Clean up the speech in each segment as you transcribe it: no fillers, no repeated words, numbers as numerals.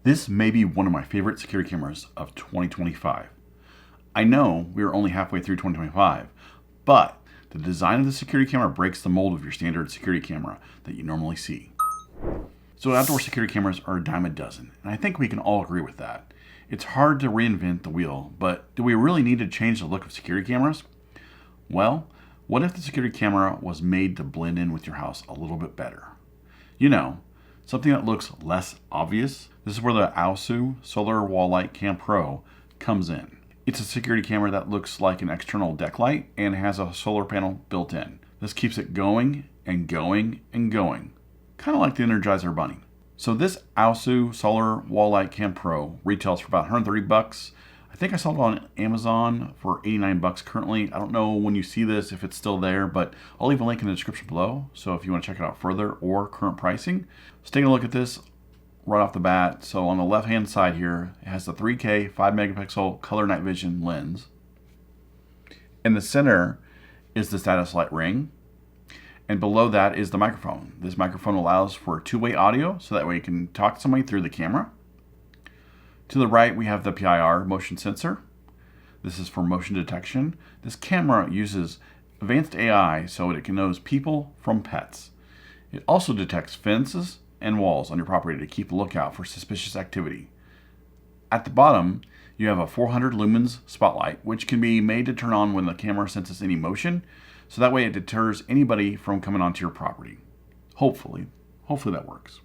This may be one of my favorite security cameras of 2025. I know we are only halfway through 2025, but the design of the security camera breaks the mold of your standard security camera that you normally see. So outdoor security cameras are a dime a dozen, and I think we can all agree with that. It's hard to reinvent the wheel, but do we really need to change the look of security cameras? Well, what if the security camera was made to blend in with your house a little bit better? You know, something that looks less obvious. This is where the aosu Solar Wall Light Cam Pro comes in. It's a security camera that looks like an external deck light and has a solar panel built in. This keeps it going and going and going, kind of like the Energizer Bunny. So this aosu Solar Wall Light Cam Pro retails for about $130. I think I saw it on Amazon for $89 currently. I don't know when you see this if it's still there, but I'll leave a link in the description below. So if you want to check it out further or current pricing, let's take a look at this right off the bat. So on the left hand side here, it has the 3K 5 megapixel color night vision lens. In the center is the status light ring. And below that is the microphone. This microphone allows for two-way audio, so that way you can talk to somebody through the camera. To the right, we have the PIR motion sensor. This is for motion detection. This camera uses advanced AI so it can know people from pets. It also detects fences and walls on your property to keep a lookout for suspicious activity. At the bottom, you have a 400 lumens spotlight, which can be made to turn on when the camera senses any motion, so that way it deters anybody from coming onto your property. Hopefully that works.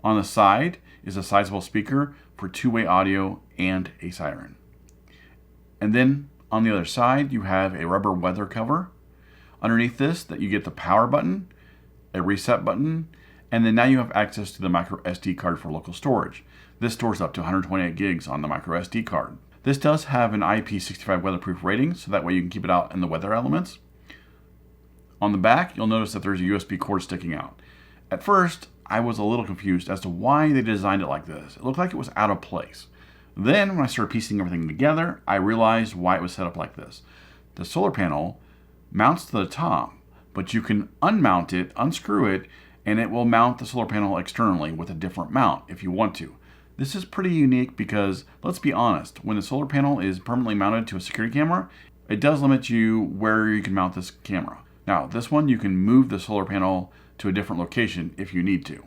On the side is a sizable speaker for two-way audio and a siren. And then on the other side, you have a rubber weather cover. Underneath this, that you get the power button, a reset button, and then now you have access to the micro SD card for local storage. This stores up to 128 gigs on the micro SD card. This does have an IP65 weatherproof rating, so that way you can keep it out in the weather elements. On the back, you'll notice that there's a USB cord sticking out. At first, I was a little confused as to why they designed it like this. It looked like it was out of place. Then, when I started piecing everything together, I realized why it was set up like this. The solar panel mounts to the top, but you can unmount it, unscrew it, and it will mount the solar panel externally with a different mount if you want to. This is pretty unique because, let's be honest, when the solar panel is permanently mounted to a security camera, it does limit you where you can mount this camera. Now, this one, you can move the solar panel to a different location if you need to.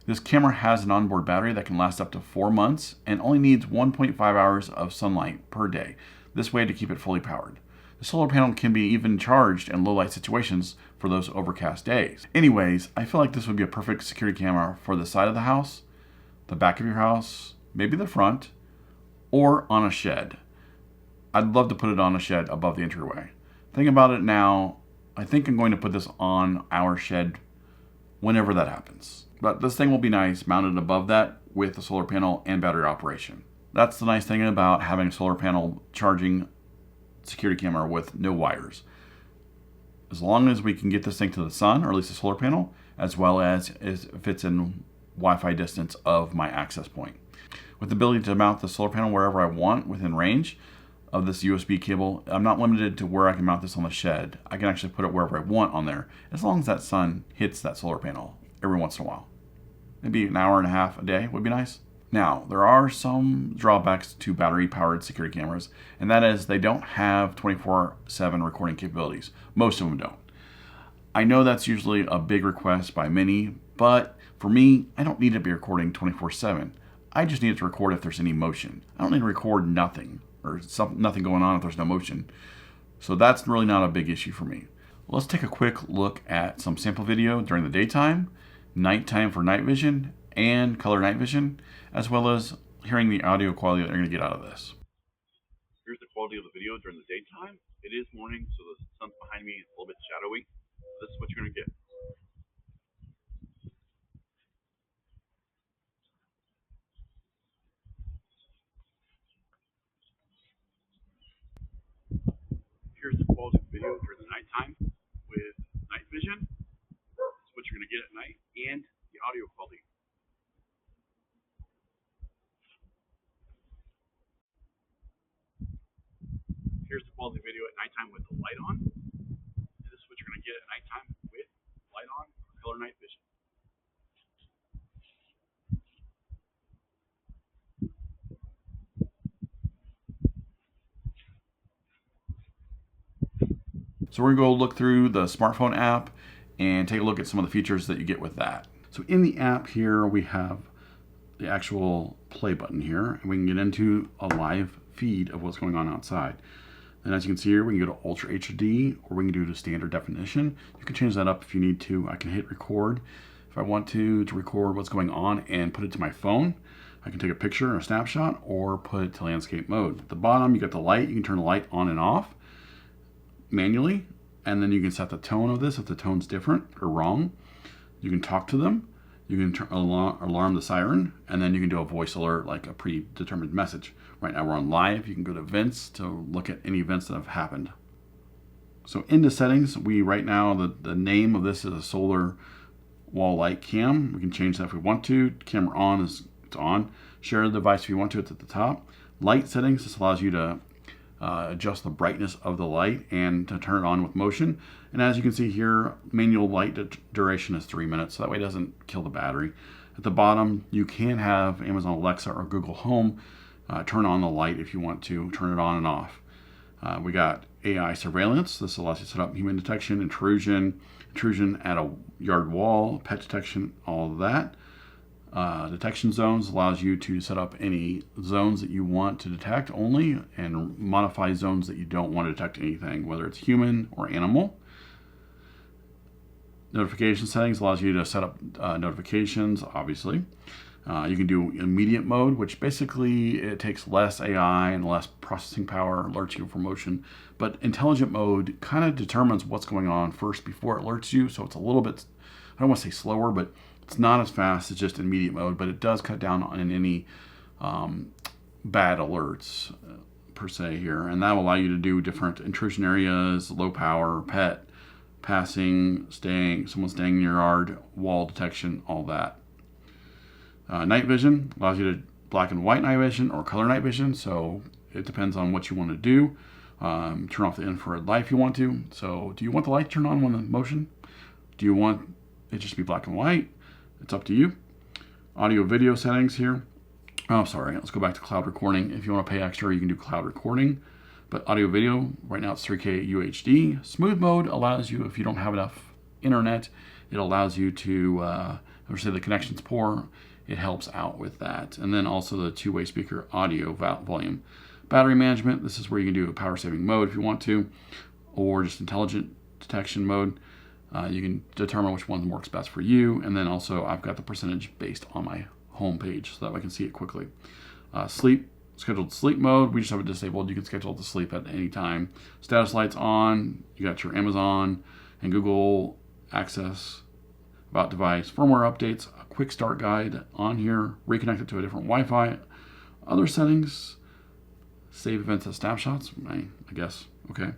This camera has an onboard battery that can last up to 4 months and only needs 1.5 hours of sunlight per day, this way to keep it fully powered. The solar panel can be even charged in low light situations for those overcast days. Anyways, I feel like this would be a perfect security camera for the side of the house, the back of your house, maybe the front, or on a shed. I'd love to put it on a shed above the entryway. Think about it now. I think I'm going to put this on our shed whenever that happens. But this thing will be nice, mounted above that with the solar panel and battery operation. That's the nice thing about having a solar panel charging security camera with no wires. As long as we can get this thing to the sun, or at least the solar panel, as well as if it's in Wi-Fi distance of my access point. With the ability to mount the solar panel wherever I want within range of this USB cable, I'm not limited to where I can mount this on the shed. I can actually put it wherever I want on there, as long as that sun hits that solar panel every once in a while. Maybe an hour and a half a day would be nice. Now, there are some drawbacks to battery-powered security cameras, and that is they don't have 24/7 recording capabilities. Most of them don't. I know that's usually a big request by many, but for me, I don't need to be recording 24/7. I just need it to record if there's any motion. I don't need to record nothing, or nothing going on if there's no motion. So that's really not a big issue for me. Let's take a quick look at some sample video during the daytime, nighttime for night vision, and color night vision, as well as hearing the audio quality that you're going to get out of this. Here's the quality of the video during the daytime. It is morning, so the sun's behind me. It's a little bit shadowy. This is what you're going to get. Here's the quality of the video during the nighttime with night vision. This is what you're going to get at night, and the audio quality. Here's the quality video at nighttime with the light on. And this is what you're going to get at nighttime with light on, color night vision. So we're gonna go look through the smartphone app and take a look at some of the features that you get with that. So in the app here, we have the actual play button here, and we can get into a live feed of what's going on outside. And as you can see here, we can go to Ultra HD, or we can do the standard definition. You can change that up if you need to. I can hit record if I want to record what's going on and put it to my phone. I can take a picture or a snapshot or put it to landscape mode. At the bottom, you got the light. You can turn the light on and off manually, and then you can set the tone of this if the tone's different or wrong. You can talk to them. You can alarm the siren, and then you can do a voice alert, like a predetermined message. Right now we're on live. You can go to events to look at any events that have happened. So into settings, right now, the name of this is a solar wall light cam. We can change that if we want to. Camera on is it's on. Share the device if you want to, it's at the top. Light settings, this allows you to adjust the brightness of the light and to turn it on with motion. And as you can see here, manual light duration is 3 minutes, so that way it doesn't kill the battery. At the bottom, you can have Amazon Alexa or Google Home turn on the light if you want to, turn it on and off. We got AI surveillance. This allows you to set up human detection, intrusion at a yard wall, pet detection, all of that. Detection zones allows you to set up any zones that you want to detect only and modify zones that you don't want to detect anything, whether it's human or animal. Notification settings allows you to set up notifications, obviously. You can do immediate mode, which basically it takes less AI and less processing power, alerts you for motion. But intelligent mode kind of determines what's going on first before it alerts you. So it's a little bit, I don't want to say slower, but it's not as fast as just immediate mode, but it does cut down on any bad alerts per se here. And that will allow you to do different intrusion areas, low power, pet, passing, someone staying in your yard, wall detection, all that. Night vision allows you to black and white night vision or color night vision. So it depends on what you want to do. Turn off the infrared light if you want to. So do you want the light turned on when the motion? Do you want it just to be black and white? It's up to you. Audio video settings here. Oh, sorry. Let's go back to cloud recording. If you want to pay extra, you can do cloud recording. But audio video, right now it's 3K UHD. Smooth mode allows you, if you don't have enough internet, it allows you to, or say the connection's poor, it helps out with that. And then also the two-way speaker audio volume. Battery management, this is where you can do a power saving mode if you want to, or just intelligent detection mode. You can determine which one works best for you. And then also I've got the percentage based on my home page so that I can see it quickly. Scheduled sleep mode, we just have it disabled. You can schedule it to sleep at any time. Status lights on, you got your Amazon and Google access, about device, firmware updates, a quick start guide on here, reconnect it to a different Wi-Fi. Other settings, save events as snapshots, I guess, okay.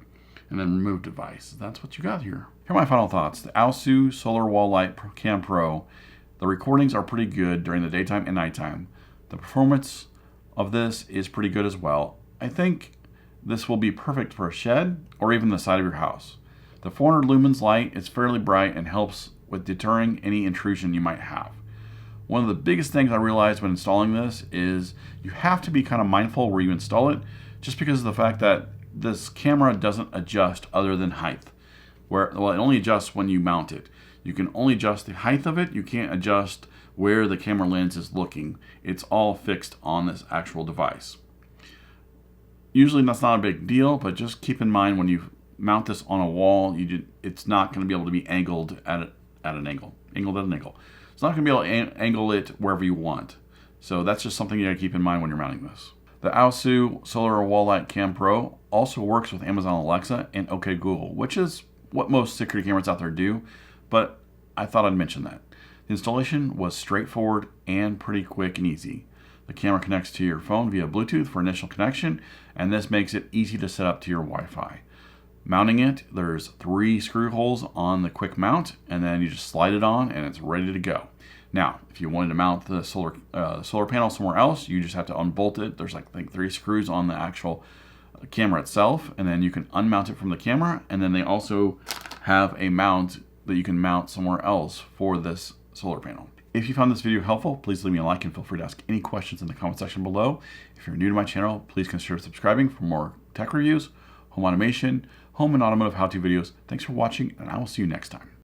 And then remove device. That's what you got here. Here are my final thoughts. The aosu Solar Wall Light Cam Pro. The recordings are pretty good during the daytime and nighttime. The performance of this is pretty good as well. I think this will be perfect for a shed or even the side of your house. The 400 lumens light is fairly bright and helps with deterring any intrusion you might have. One of the biggest things I realized when installing this is you have to be kind of mindful where you install it, just because of the fact that this camera doesn't adjust other than height. It only adjusts when you mount it. You can only adjust the height of it. You can't adjust where the camera lens is looking. It's all fixed on this actual device. Usually that's not a big deal, but just keep in mind when you mount this on a wall, it's not going to be able to be angled at an angle. It's not going to be able to angle it wherever you want. So that's just something you got to keep in mind when you're mounting this. The aosu Solar Wall Light Cam Pro also works with Amazon Alexa and OK Google, which is what most security cameras out there do, but I thought I'd mention that. The installation was straightforward and pretty quick and easy. The camera connects to your phone via Bluetooth for initial connection, and this makes it easy to set up to your Wi-Fi. Mounting it, there's 3 screw holes on the quick mount, and then you just slide it on and it's ready to go. Now, if you wanted to mount the solar panel somewhere else, you just have to unbolt it. There's like I think 3 screws on the actual camera itself, and then you can unmount it from the camera, and then they also have a mount that you can mount somewhere else for this solar panel. If you found this video helpful, please leave me a like and feel free to ask any questions in the comment section below. If you're new to my channel, please consider subscribing for more tech reviews, home automation, home and automotive how-to videos. Thanks for watching, and I will see you next time.